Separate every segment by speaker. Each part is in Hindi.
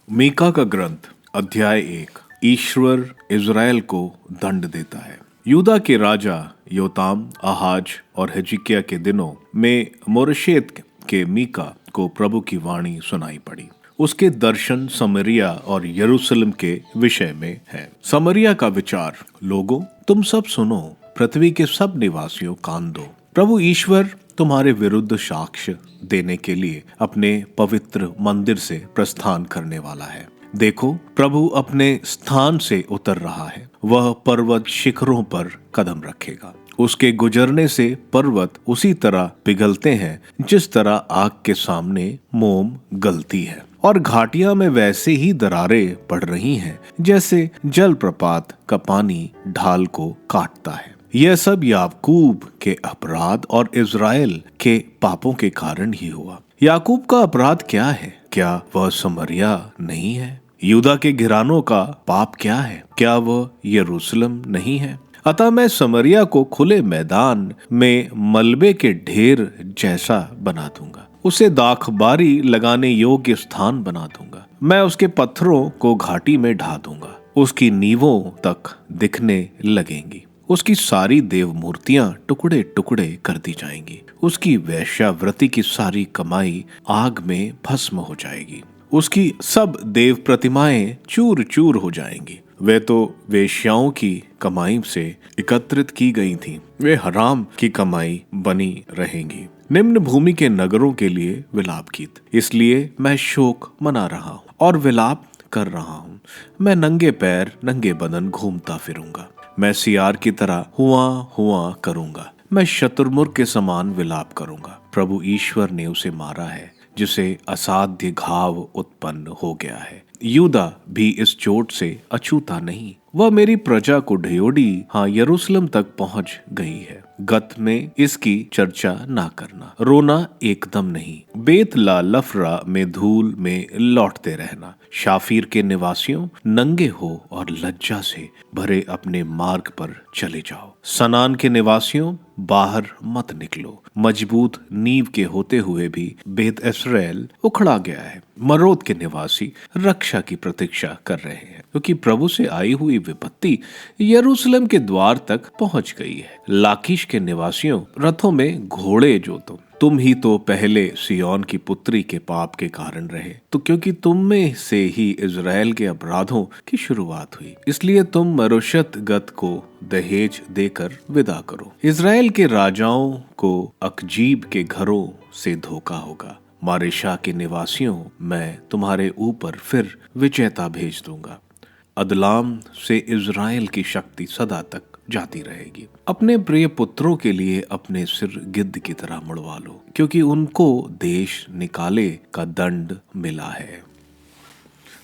Speaker 1: मीका का ग्रंथ अध्याय 1। ईश्वर इज़राइल को दंड देता है। यूदा के राजा योताम, आहाज और हिजकिय्याह के दिनों में मोरेशेत के मीका को प्रभु की वाणी सुनाई पड़ी। उसके दर्शन समरिया और यरूशलेम के विषय में है। समरिया का विचार, लोगों तुम सब सुनो, पृथ्वी के सब निवासियों कान दो। प्रभु ईश्वर तुम्हारे विरुद्ध साक्ष्य देने के लिए अपने पवित्र मंदिर से प्रस्थान करने वाला है। देखो, प्रभु अपने स्थान से उतर रहा है। वह पर्वत शिखरों पर कदम रखेगा। उसके गुजरने से पर्वत उसी तरह पिघलते हैं जिस तरह आग के सामने मोम गलती है, और घाटियां में वैसे ही दरारें पड़ रही हैं जैसे जलप्रपात का पानी ढाल को काटता है। यह सब याकूब के अपराध और इज़राइल के पापों के कारण ही हुआ। याकूब का अपराध क्या है? क्या वह समरिया नहीं है? यूदा के घरानों का पाप क्या है? क्या वह यरूशलेम नहीं है? अतः मैं समरिया को खुले मैदान में मलबे के ढेर जैसा बना दूंगा। उसे दाखबारी लगाने योग्य स्थान बना दूंगा। मैं उसके पत्थरों को घाटी में ढा दूंगा। उसकी नींवों तक दिखने लगेंगी। उसकी सारी देव मूर्तियां टुकड़े टुकड़े कर दी जाएंगी। उसकी वेश्यावृत्ति की सारी कमाई आग में भस्म हो जाएगी। उसकी सब देव प्रतिमाएं चूर चूर हो जाएंगी। वे तो वेश्याओं की कमाई से एकत्रित की गई थीं। वे हराम की कमाई बनी रहेंगी। निम्न भूमि के नगरों के लिए विलाप गीत। इसलिए मैं शोक मना रहा हूँ और विलाप कर रहा हूँ। मैं नंगे पैर नंगे बदन घूमता फिरूंगा। मैं सियार की तरह हुआ हुआ करूंगा। मैं शतुरमुर्ग के समान विलाप करूंगा। प्रभु ईश्वर ने उसे मारा है जिसे असाध्य घाव उत्पन्न हो गया है। यूदा भी इस चोट से अछूता नहीं। वह मेरी प्रजा को ढयोड़ी, हाँ यरूशलेम तक पहुंच गई है। गत में इसकी चर्चा ना करना, रोना एकदम नहीं। बेत ला लफरा में धूल में लौटते रहना। शाफीर के निवासियों, नंगे हो और लज्जा से भरे अपने मार्ग पर चले जाओ। सनान के निवासियों, बाहर मत निकलो। मजबूत नींव के होते हुए भी बेत इस्राएल उखड़ा गया है। मरोद के निवासी रक्षा की प्रतीक्षा कर रहे हैं, क्योंकि प्रभु से आई हुई विपत्ति यरूशलेम के द्वार तक पहुंच गई है। लाकीश के निवासियों, रथों में घोड़े जोतो। तुम ही तो पहले सिय्योन की पुत्री के पाप के कारण रहे, तो क्योंकि तुम में से ही इज़राइल के अपराधों की शुरुआत हुई, इसलिए तुम मरोशत गत को दहेज देकर विदा करो। इज़राइल के राजाओं को अकजीब के घरों से धोखा होगा। मारेशा के निवासियों, मैं तुम्हारे ऊपर फिर विजेता भेज दूंगा। अदलाम से इज़राइल की शक्ति सदा तक जाती रहेगी। अपने प्रिय पुत्रों के लिए अपने सिर गिद्ध की तरह मुड़वा लो, क्योंकि उनको देश निकाले का दंड मिला है।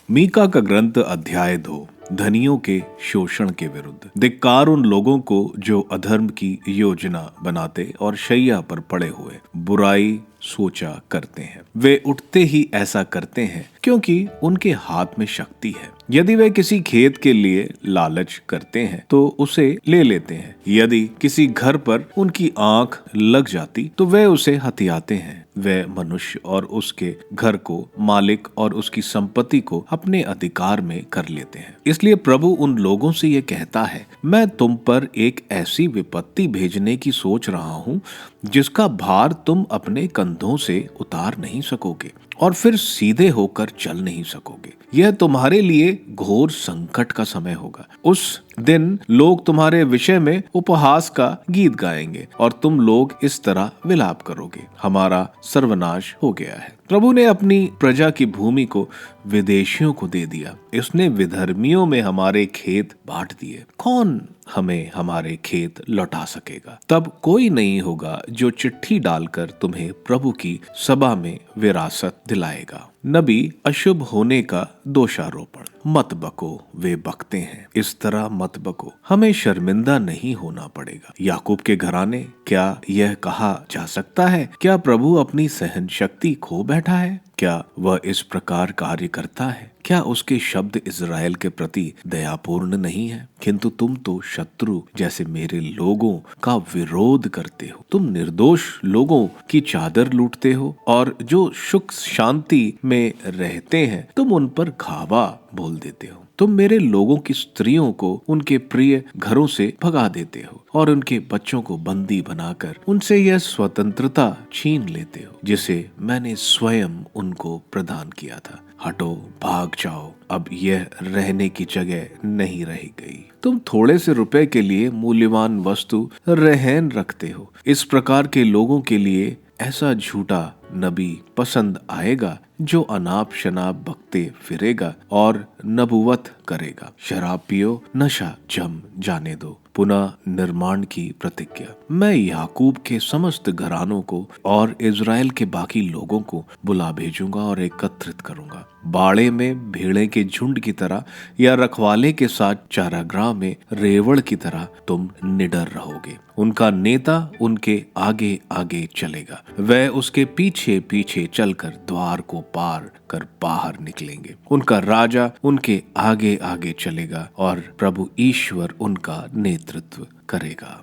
Speaker 1: मीका का ग्रंथ अध्याय 2। धनियों के शोषण के विरुद्ध। धिक्कार उन लोगों को जो अधर्म की योजना बनाते और शैया पर पड़े हुए बुराई सोचा करते हैं। वे उठते ही ऐसा करते हैं क्योंकि उनके हाथ में शक्ति है। यदि वे किसी खेत के लिए लालच करते हैं तो उसे ले लेते हैं। यदि किसी घर पर उनकी आंख लग जाती तो वे उसे हथियाते हैं। वे मनुष्य और उसके घर को, मालिक और उसकी संपत्ति को अपने अधिकार में कर लेते हैं। इसलिए प्रभु उन लोगों से ये कहता है, मैं तुम पर एक ऐसी विपत्ति भेजने की सोच रहा हूँ जिसका भार तुम अपने कंधों से उतार नहीं सकोगे और फिर सीधे होकर चल नहीं सकोगे। यह तुम्हारे लिए घोर संकट का समय होगा। उस दिन लोग तुम्हारे विषय में उपहास का गीत गाएंगे और तुम लोग इस तरह विलाप करोगे, हमारा सर्वनाश हो गया है। प्रभु ने अपनी प्रजा की भूमि को विदेशियों को दे दिया। इसने विधर्मियों में हमारे खेत बांट दिए। कौन हमें हमारे खेत लौटा सकेगा? तब कोई नहीं होगा जो चिट्ठी डालकर तुम्हें प्रभु की सभा में विरासत दिलाएगा। नबी अशुभ होने का दोषारोपण। मत बको, वे बकते हैं, इस तरह मत बको, हमें शर्मिंदा नहीं होना पड़ेगा। याकूब के घराने, क्या यह कहा जा सकता है, क्या प्रभु अपनी सहन शक्ति खो बैठा है? क्या वह इस प्रकार कार्य करता है? क्या उसके शब्द इज़राइल के प्रति दयापूर्ण नहीं है? किंतु तुम तो शत्रु जैसे मेरे लोगों का विरोध करते हो। तुम निर्दोष लोगों की चादर लूटते हो और जो सुख शांति में रहते हैं तुम उन पर घावा बोल देते हो। तुम मेरे लोगों की स्त्रियों को उनके प्रिय घरों से भगा देते हो और उनके बच्चों को बंदी बनाकर उनसे यह स्वतंत्रता छीन लेते हो जिसे मैंने स्वयं उनको प्रदान किया था। हटो, भाग जाओ, अब यह रहने की जगह नहीं रह गई। तुम थोड़े से रुपए के लिए मूल्यवान वस्तु रहन रखते हो। इस प्रकार के लोगों के लिए ऐसा झूठा नबी पसंद आएगा जो अनाप शनाप बकते फिरेगा और नबुवत करेगा। शराब पियो, नशा जम जाने दो, पुनः निर्माण की प्रतिज्ञा। मैं याकूब के समस्त घरानों को और इज़राइल के बाकी लोगों को बुला भेजूंगा और एकत्रित करूंगा। बाड़े में भेड़े के झुंड की तरह या रखवाले के साथ चारागाह में रेवड़ की तरह तुम निडर रहोगे। उनका नेता उनके आगे आगे चलेगा, वह उसके पीछे पीछे चलकर द्वार को पार कर बाहर निकलेंगे। उनका राजा उनके आगे आगे चलेगा और प्रभु ईश्वर उनका नेतृत्व करेगा।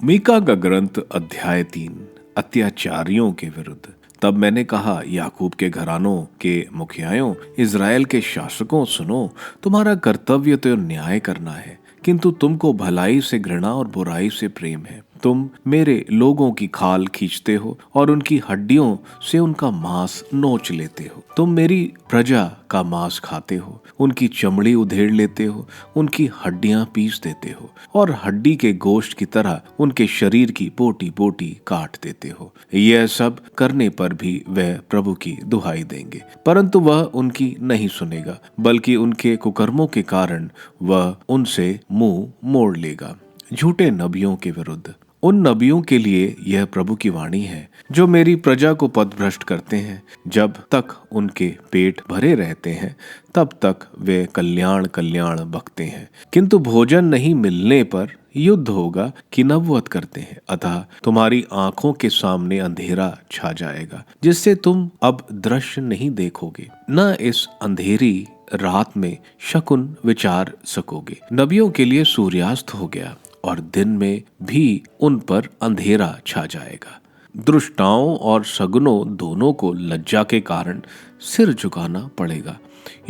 Speaker 1: मीका का ग्रंथ अध्याय 3, अत्याचारियों के विरुद्ध। तब मैंने कहा, याकूब के घरानों के मुखियाओं, इज़राइल के शासकों, सुनो, तुम्हारा कर्तव्य तो न्याय करना है, किंतु तुमको भलाई से घृणा और बुराई से प्रेम है। तुम मेरे लोगों की खाल खींचते हो और उनकी हड्डियों से उनका मांस नोच लेते हो। तुम मेरी प्रजा का मांस खाते हो, उनकी चमड़ी उधेड़ लेते हो, उनकी हड्डियां पीस देते हो और हड्डी के गोश्त की तरह उनके शरीर की बोटी बोटी काट देते हो। यह सब करने पर भी वह प्रभु की दुहाई देंगे, परंतु वह उनकी नहीं सुनेगा, बल्कि उनके कुकर्मों के कारण वह उनसे मुंह मोड़ लेगा। झूठे नबियों के विरुद्ध। उन नबियों के लिए यह प्रभु की वाणी है जो मेरी प्रजा को पथभ्रष्ट करते हैं। जब तक उनके पेट भरे रहते हैं तब तक वे कल्याण कल्याण बकते हैं, किंतु भोजन नहीं मिलने पर युद्ध होगा कि नबूवत करते हैं। अतः तुम्हारी आंखों के सामने अंधेरा छा जाएगा जिससे तुम अब दृश्य नहीं देखोगे, न इस अंधेरी रात में शकुन विचार सकोगे। नबियों के लिए सूर्यास्त हो गया और दिन में भी उन पर अंधेरा छा जाएगा। दृष्टाओं और सगुनों दोनों को लज्जा के कारण सिर झुकाना पड़ेगा।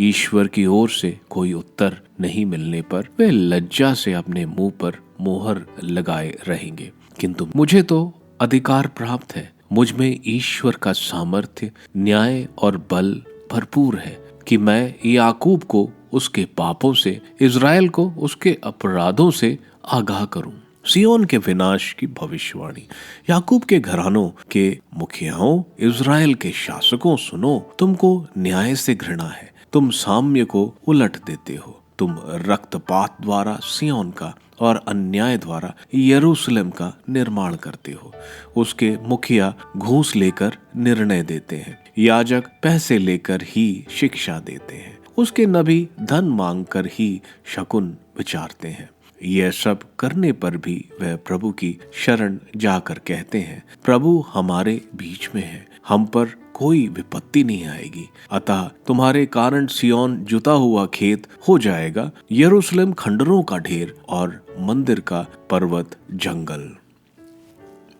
Speaker 1: ईश्वर की ओर से कोई उत्तर नहीं मिलने पर वे लज्जा से अपने मुंह पर मोहर लगाए रहेंगे। किंतु मुझे तो अधिकार प्राप्त है, मुझ में ईश्वर का सामर्थ्य, न्याय और बल भरपूर है कि मैं याकूब को उसके पापों से, इज़राइल को उसके अपराधों से आगाह करूं। सियोन के विनाश की भविष्यवाणी। याकूब के घरानों के मुखियाओं, इज़राइल के शासकों, सुनो, तुमको न्याय से घृणा है, तुम साम्य को उलट देते हो। तुम रक्तपात द्वारा सियोन का और अन्याय द्वारा यरूशलेम का निर्माण करते हो। उसके मुखिया घूस लेकर निर्णय देते हैं, याजक पैसे लेकर ही शिक्षा देते हैं, उसके नबी धन मांगकर ही शकुन विचारते हैं। यह सब करने पर भी वह प्रभु की शरण जाकर कहते हैं, प्रभु हमारे बीच में है, हम पर कोई विपत्ति नहीं आएगी। अतः तुम्हारे कारण सियोन जुता हुआ खेत हो जाएगा, यरूशलेम खंडरों का ढेर और मंदिर का पर्वत जंगल।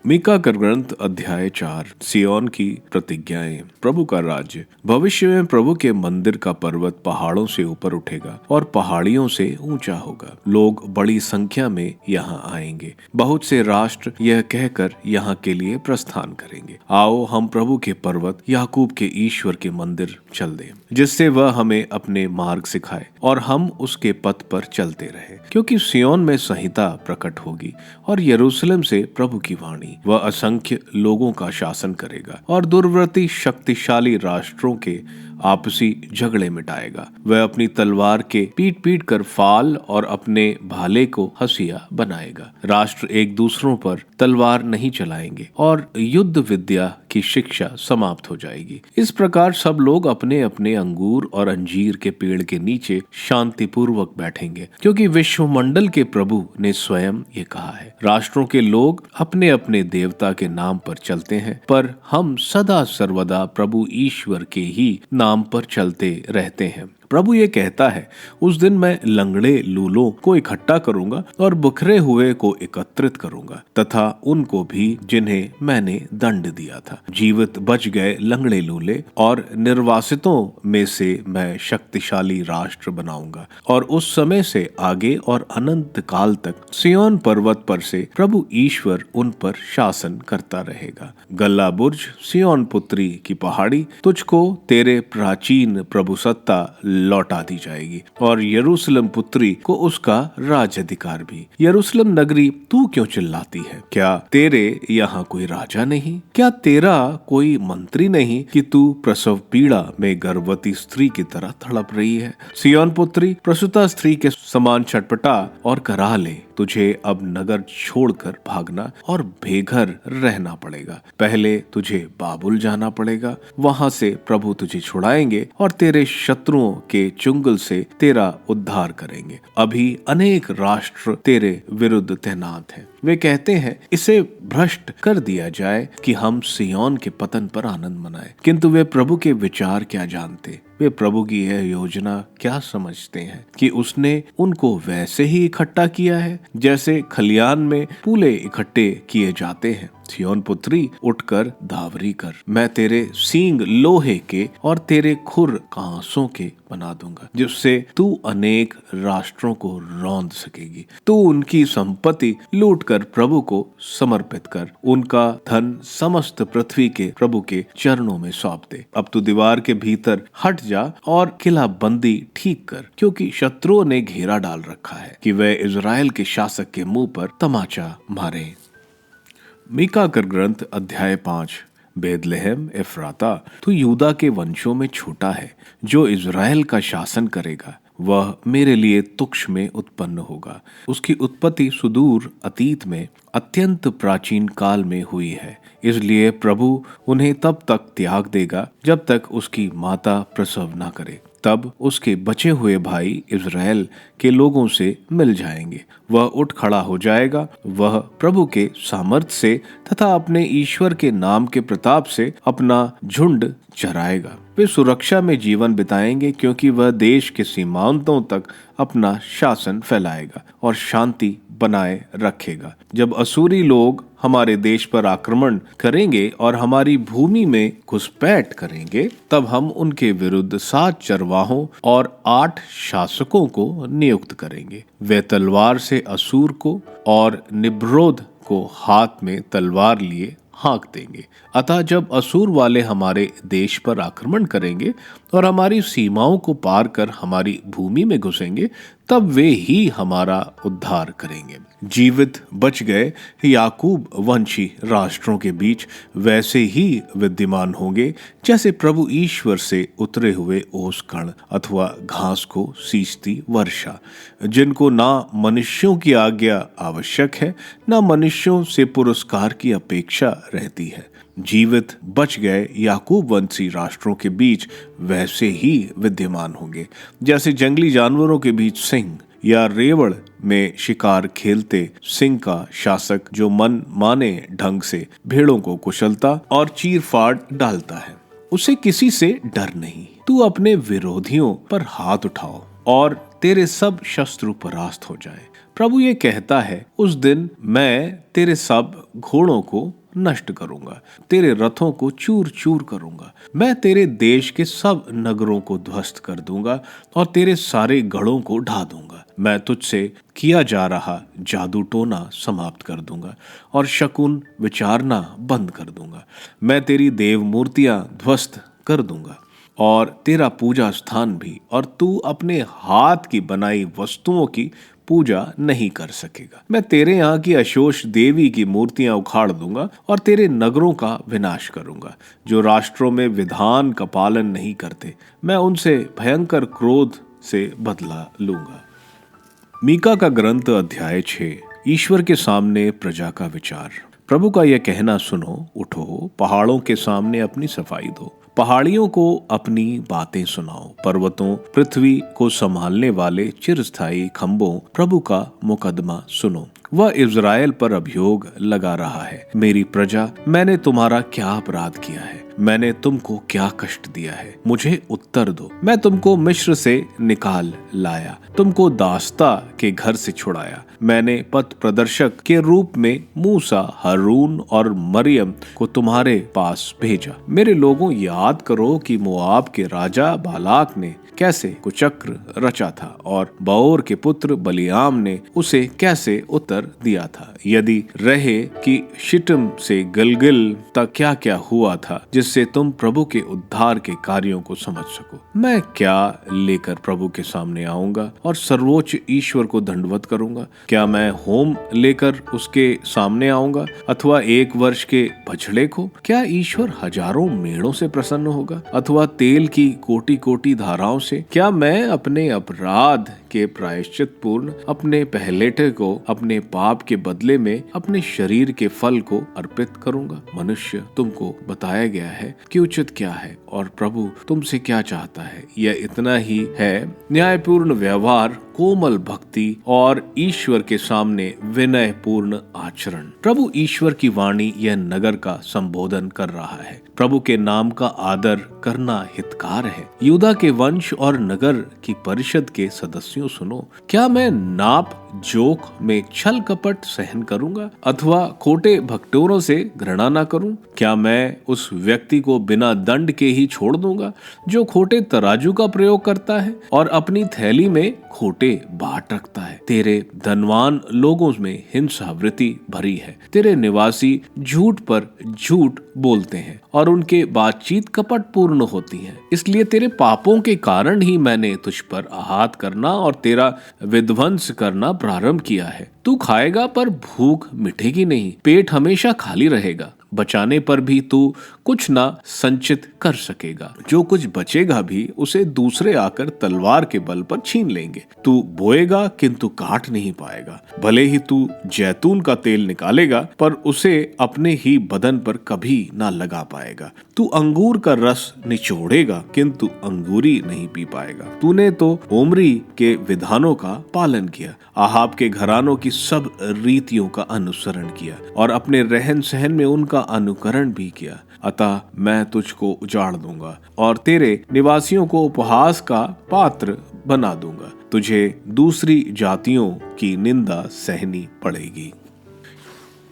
Speaker 1: मीका का ग्रंथ अध्याय 4, सियोन की प्रतिज्ञाएं। प्रभु का राज्य। भविष्य में प्रभु के मंदिर का पर्वत पहाड़ों से ऊपर उठेगा और पहाड़ियों से ऊंचा होगा। लोग बड़ी संख्या में यहाँ आएंगे, बहुत से राष्ट्र यह कहकर यहाँ के लिए प्रस्थान करेंगे, आओ हम प्रभु के पर्वत याकूब के ईश्वर के मंदिर चल दें, जिससे वह हमें अपने मार्ग सिखाए और हम उसके पथ पर चलते रहे। क्योंकि सियोन में संहिता प्रकट होगी और यरूशलेम से प्रभु की वाणी। वह असंख्य लोगों का शासन करेगा और दुर्वृत्ति शक्तिशाली राष्ट्रों के आपसी झगड़े मिटाएगा। वह अपनी तलवार के पीट पीट कर फाल और अपने भाले को हसिया बनाएगा। राष्ट्र एक दूसरों पर तलवार नहीं चलाएंगे और युद्ध विद्या की शिक्षा समाप्त हो जाएगी। इस प्रकार सब लोग अपने अपने अंगूर और अंजीर के पेड़ के नीचे शांतिपूर्वक बैठेंगे, क्योंकि विश्वमंडल के प्रभु ने स्वयं ये कहा है, राष्ट्रों के लोग अपने अपने देवता के नाम पर चलते हैं, पर हम सदा सर्वदा प्रभु ईश्वर के ही नाम नाम पर चलते रहते हैं। प्रभु ये कहता है, उस दिन मैं लंगड़े लूलों को इकट्ठा करूंगा और बुखरे हुए को एकत्रित करूंगा, तथा उनको भी जिन्हें मैंने दंड दिया था। जीवित बच गए लंगड़े लूले और निर्वासितों में से मैं शक्तिशाली राष्ट्र बनाऊंगा, और उस समय से आगे और अनंत काल तक सिय्योन पर्वत पर से प्रभु ईश्वर उन पर शासन करता रहेगा। गल्ला बुर्ज, सिय्योन पुत्री की पहाड़ी, तुझको तेरे प्राचीन प्रभुसत्ता लौटा दी जाएगी, और यरूशलेम पुत्री को उसका राज अधिकार भी। यरूशलेम नगरी, तू क्यों चिल्लाती है? क्या तेरे यहाँ कोई राजा नहीं? क्या तेरा कोई मंत्री नहीं कि तू प्रसव पीड़ा में गर्भवती स्त्री की तरह तड़प रही है? सिय्योन पुत्री, प्रसूता स्त्री के समान छटपटा और करा ले। तुझे अब नगर छोड़कर भागना और बेघर रहना पड़ेगा। पहले तुझे बाबुल जाना पड़ेगा, वहां से प्रभु तुझे छुड़ाएंगे और तेरे शत्रुओं के चुंगल से तेरा उद्धार करेंगे। अभी अनेक राष्ट्र तेरे विरुद्ध तैनात हैं। वे कहते हैं, इसे भ्रष्ट कर दिया जाए कि हम सिय्योन के पतन पर आनंद मनाएं। किंतु वे प्रभु के विचार क्या जानते? वे प्रभु की यह योजना क्या समझते हैं कि उसने उनको वैसे ही इकट्ठा किया है जैसे खलियान में पूले इकट्ठे किए जाते हैं। सिय्योन पुत्री, उठकर धावरी कर। मैं तेरे सींग लोहे के और तेरे खुर कांसों के बना दूंगा, जिससे तू अनेक राष्ट्रों को रौंद सकेगी। तू उनकी संपत्ति लूट कर प्रभु को समर्पित कर, उनका धन समस्त पृथ्वी के प्रभु के चरणों में सौंप दे। अब तू दीवार के भीतर हट जा और किला बंदी ठीक कर, क्योंकि शत्रुओं ने घेरा डाल रखा है कि वे इजराइल के शासक के मुंह पर तमाचा मारे। मीका का ग्रंथ अध्याय 5। बेथलेहम एफ्राता, तू यूदा के वंशों में छोटा है, जो इजराइल का शासन करेगा वह मेरे लिए तुक्ष में उत्पन्न होगा। उसकी उत्पत्ति सुदूर अतीत में अत्यंत प्राचीन काल में हुई है, इसलिए प्रभु उन्हें तब तक त्याग देगा जब तक उसकी माता प्रसव न करे। तब उसके बचे हुए भाई इजराइल के लोगों से मिल जाएंगे। वह उठ खड़ा हो जाएगा, वह प्रभु के सामर्थ्य से तथा अपने ईश्वर के नाम के प्रताप से अपना झुंड चराएगा। वे सुरक्षा में जीवन बिताएंगे, क्योंकि वह देश के सीमांतों तक अपना शासन फैलाएगा और शांति बनाए रखेगा। जब असुरी लोग हमारे देश पर आक्रमण करेंगे और हमारी भूमि में घुसपैठ करेंगे, तब हम उनके विरुद्ध 7 चरवाहों और 8 शासकों को नियुक्त करेंगे। वे तलवार से असुर को और निम्रोद को हाथ में तलवार लिए हाँक देंगे। अतः जब असुर वाले हमारे देश पर आक्रमण करेंगे और हमारी सीमाओं को पार कर हमारी भूमि में घुसेंगे, तब वे ही हमारा उद्धार करेंगे। जीवित बच गए याकूब वंशी राष्ट्रों के बीच वैसे ही विद्यमान होंगे जैसे प्रभु ईश्वर से उतरे हुए ओस कण अथवा घास को सींचती वर्षा, जिनको ना मनुष्यों की आज्ञा आवश्यक है, ना मनुष्यों से पुरस्कार की अपेक्षा रहती है। जीवित बच गए याकूब वंशी राष्ट्रों के बीच वैसे ही विद्यमान होंगे जैसे जंगली जानवरों के बीच सिंह या रेवड़ में शिकार खेलते सिंह का शासक, जो मन माने ढंग से भेड़ों को कुशलता और चीर फाड़ डालता है। उसे किसी से डर नहीं। तू अपने विरोधियों पर हाथ उठाओ और तेरे सब शत्रु परास्त हो जाए। प्रभु ये कहता है, उस दिन मैं तेरे सब घोड़ों को नष्ट करूंगा, तेरे रथों को चूर चूर करूंगा। मैं तेरे देश के सब नगरों को ध्वस्त कर दूंगा और तेरे सारे गढ़ों को ढा दूंगा। मैं तुझसे किया जा रहा जादू टोना समाप्त कर दूंगा और शकुन विचारना बंद कर दूंगा। मैं तेरी देव मूर्तियां ध्वस्त कर दूंगा और तेरा पूजा स्थान भी, और तू अपने हाथ की बनाई वस्तुओं की पूजा नहीं कर सकेगा। मैं तेरे यहाँ की अशोष देवी की मूर्तियां उखाड़ दूंगा और तेरे नगरों का विनाश करूंगा। जो राष्ट्रों में विधान का पालन नहीं करते, मैं उनसे भयंकर क्रोध से बदला लूंगा। मीका का ग्रंथ अध्याय 6। ईश्वर के सामने प्रजा का विचार। प्रभु का यह कहना सुनो, उठो, पहाड़ों के सामने अपनी सफाई दो, पहाड़ियों को अपनी बातें सुनाओ, पर्वतों पृथ्वी को संभालने वाले चिरस्थायी खंभों, प्रभु का मुकदमा सुनो। वह इजराइल पर अभियोग लगा रहा है, मेरी प्रजा, मैंने तुम्हारा क्या अपराध किया है? मैंने तुमको क्या कष्ट दिया है, मुझे उत्तर दो। मैं तुमको मिस्र से निकाल लाया, तुमको दास्ता के घर से छुड़ाया। मैंने पथ प्रदर्शक के रूप में मूसा, हारून और मरियम को तुम्हारे पास भेजा। मेरे लोगों, याद करो कि मोआब के राजा बालाक ने कैसे कुचक्र रचा था और बओर के पुत्र बलियाम ने उसे कैसे उत्तर दिया था। यदि रहे कि शिटम से गलगल तक क्या क्या हुआ था, जिससे तुम प्रभु के उद्धार के कार्यों को समझ सको। मैं क्या लेकर प्रभु के सामने आऊंगा और सर्वोच्च ईश्वर को दंडवत करूंगा? क्या मैं होम लेकर उसके सामने आऊंगा अथवा 1 वर्ष के बछड़े को? क्या ईश्वर हजारों मेढ़ों से प्रसन्न होगा अथवा तेल की कोटि कोटि धाराओं से? क्या मैं अपने अपराध के प्रायश्चित पूर्ण अपने पहलेटे को अपने पाप के बदले में अपने शरीर के फल को अर्पित करूंगा? मनुष्य, तुमको बताया गया है कि उचित क्या है और प्रभु तुमसे क्या चाहता है। यह इतना ही है, न्यायपूर्ण व्यवहार, कोमल भक्ति और ईश्वर के सामने विनय पूर्ण आचरण। प्रभु ईश्वर की वाणी यह नगर का संबोधन कर रहा है। प्रभु के नाम का आदर करना हितकार है। यूदा के वंश और नगर की परिषद के सदस्यों, सुनो। क्या मैं नाप जोख में छल कपट सहन करूंगा अथवा खोटे भक्तोरों से घृणा न करूं? क्या मैं उस व्यक्ति को बिना दंड के ही छोड़ दूंगा जो खोटे तराजू का प्रयोग करता है और अपनी थैली में खोटे बाट रखता है? तेरे धनवान लोगों में हिंसा वृत्ति भरी है। तेरे निवासी झूठ पर झूठ बोलते हैं और उनके बातचीत कपट पूर्ण होती है। इसलिए तेरे पापों के कारण ही मैंने तुझ पर आहत करना और तेरा विध्वंस करना प्रारंभ किया है। तू खाएगा पर भूख मिटेगी नहीं, पेट हमेशा खाली रहेगा। बचाने पर भी तू कुछ ना संचित कर सकेगा। जो कुछ बचेगा भी उसे दूसरे आकर तलवार के बल पर छीन लेंगे। तू बोएगा किंतु काट नहीं पाएगा। भले ही तू जैतून का तेल निकालेगा पर उसे अपने ही बदन पर कभी ना लगा पाएगा। तू अंगूर का रस निचोड़ेगा किंतु अंगूरी नहीं पी पाएगा। तूने तो ओमरी के विधानों का पालन किया, आहाब के घरानों की सब रीतियों का अनुसरण किया और अपने रहन सहन में उनका अनुकरण भी किया। अतः मैं तुझको उजाड़ दूंगा और तेरे निवासियों को उपहास का पात्र बना दूंगा। तुझे दूसरी जातियों की निंदा सहनी पड़ेगी।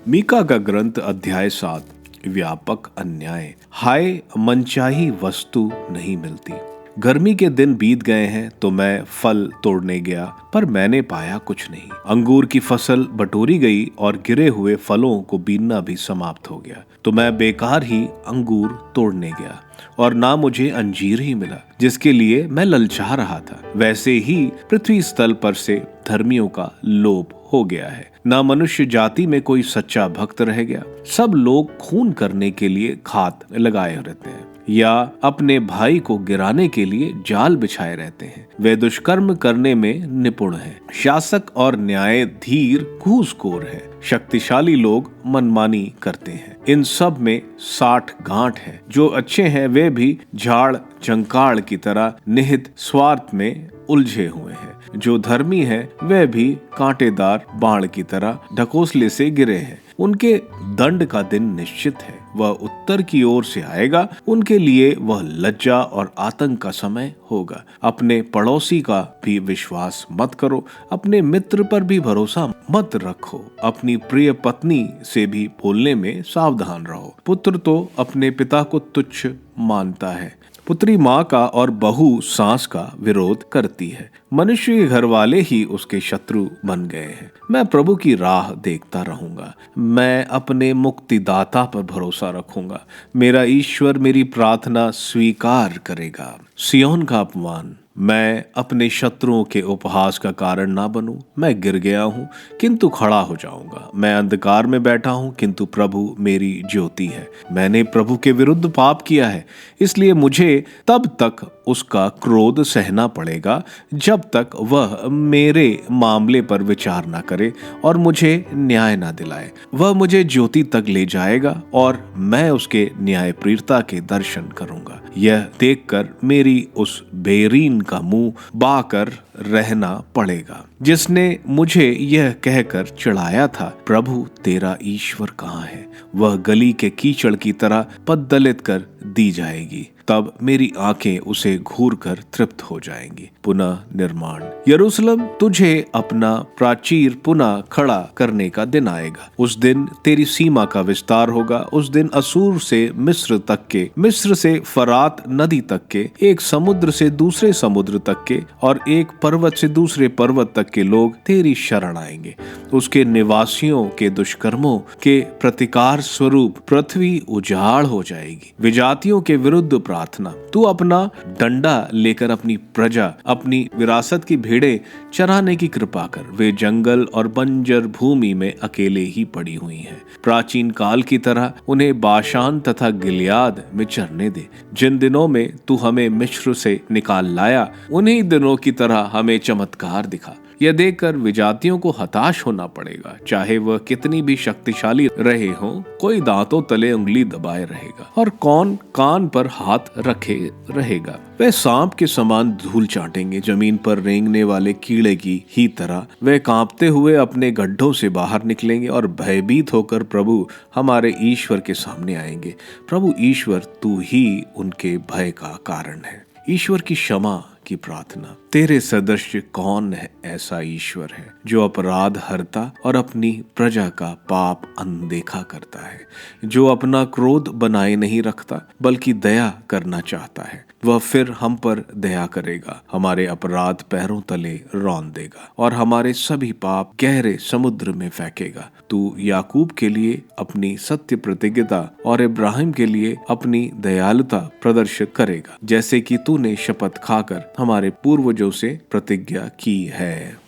Speaker 1: मीका का ग्रंथ अध्याय 7। व्यापक अन्याय। हाय, मनचाही वस्तु नहीं मिलती। गर्मी के दिन बीत गए हैं तो मैं फल तोड़ने गया पर मैंने पाया कुछ नहीं। अंगूर की फसल बटोरी गई और गिरे हुए फलों को बीनना भी समाप्त हो गया। तो मैं बेकार ही अंगूर तोड़ने गया और ना मुझे अंजीर ही मिला जिसके लिए मैं ललचा रहा था। वैसे ही पृथ्वी स्थल पर से धर्मियों का लोप हो गया है। ना मनुष्य जाति में कोई सच्चा भक्त रह गया। सब लोग खून करने के लिए घात लगाए रहते हैं या अपने भाई को गिराने के लिए जाल बिछाए रहते हैं। वे दुष्कर्म करने में निपुण हैं। शासक और न्यायाधीश घूसखोर हैं। शक्तिशाली लोग मनमानी करते हैं। इन सब में 60 गांठ है। जो अच्छे हैं वे भी झाड़ जंकाड़ की तरह निहित स्वार्थ में उलझे हुए हैं। जो धर्मी है वे भी कांटेदार बाण की तरह ढकोसले से गिरे हैं। उनके दंड का दिन निश्चित है। वह उत्तर की ओर से आएगा। उनके लिए वह लज्जा और आतंक का समय होगा। अपने पड़ोसी का भी विश्वास मत करो। अपने मित्र पर भी भरोसा मत रखो। अपनी प्रिय पत्नी से भी बोलने में सावधान रहो। पुत्र तो अपने पिता को तुच्छ मानता है। पुत्री माँ का और बहू सास का विरोध करती है। मनुष्य के घर वाले ही उसके शत्रु बन गए हैं। मैं प्रभु की राह देखता रहूंगा। मैं अपने मुक्तिदाता पर भरोसा रखूंगा। मेरा ईश्वर मेरी प्रार्थना स्वीकार करेगा। सियोन का अपमान। मैं अपने शत्रुओं के उपहास का कारण ना बनूं। मैं गिर गया हूं किंतु खड़ा हो जाऊंगा। मैं अंधकार में बैठा हूं किंतु प्रभु मेरी ज्योति है। मैंने प्रभु के विरुद्ध पाप किया है, इसलिए मुझे तब तक उसका क्रोध सहना पड़ेगा जब तक वह मेरे मामले पर विचार ना करे और मुझे न्याय ना दिलाए। वह मुझे ज्योति तक ले जाएगा और मैं उसके न्यायप्रियता के दर्शन करूंगा। यह देखकर मेरी उस बेरीन का मुंह बाकर रहना पड़ेगा जिसने मुझे यह कहकर चिढ़ाया था, प्रभु तेरा ईश्वर कहाँ है। वह गली के कीचड़ की तरह पद्दलित कर दी जाएगी। तब मेरी आंखें उसे घूर कर तृप्त हो जाएंगी। पुनः निर्माण। यरूशलेम, तुझे अपना प्राचीर पुनः खड़ा करने का दिन आएगा। उस दिन तेरी सीमा का विस्तार होगा। उस दिन असूर से मिस्र तक के, मिस्र से फरात नदी तक के, एक समुद्र से दूसरे समुद्र तक के और एक पर्वत से दूसरे पर्वत तक के लोग तेरी शरण आएंगे। उसके निवासियों के दुष्कर्मों के प्रतिकार स्वरूप पृथ्वी उजाड़ हो जाएगी। विजातियों के विरुद्ध प्रार्थना। तू अपना डंडा लेकर अपनी प्रजा, अपनी विरासत की भेड़ें चराने की कृपा कर। वे जंगल और बंजर भूमि में अकेले ही पड़ी हुई हैं। प्राचीन काल की तरह उन्हें बाशान तथा गिलियाद में चरने दे। जिन दिनों में तू हमें मिस्र से निकाल लाया, उन्हीं दिनों की तरह हमें चमत्कार दिखा। यह देखकर विजातियों को हताश होना पड़ेगा। चाहे वह कितनी भी शक्तिशाली रहे हों, कोई दांतों तले उंगली दबाए रहेगा और कौन कान पर हाथ रखे रहेगा। वे सांप के समान धूल चाटेंगे, जमीन पर रेंगने वाले कीड़े की ही तरह वे कांपते हुए अपने गड्ढों से बाहर निकलेंगे और भयभीत होकर प्रभु हमारे ईश्वर के सामने आएंगे। प्रभु ईश्वर, तू ही उनके भय का कारण है। ईश्वर की क्षमा की प्रार्थना। तेरे सदृश कौन है ऐसा ईश्वर है जो अपराध हरता और अपनी प्रजा का पाप अनदेखा करता है, जो अपना क्रोध बनाए नहीं रखता बल्कि दया करना चाहता है। वह फिर हम पर दया करेगा, हमारे अपराध पैरों तले रौंद देगा और हमारे सभी पाप गहरे समुद्र में फेंकेगा। तू याकूब के लिए अपनी सत्य प्रतिज्ञता और इब्राहिम के लिए अपनी दयालुता प्रदर्शित करेगा, जैसे कि तूने शपथ खाकर हमारे पूर्वजों से प्रतिज्ञा की है।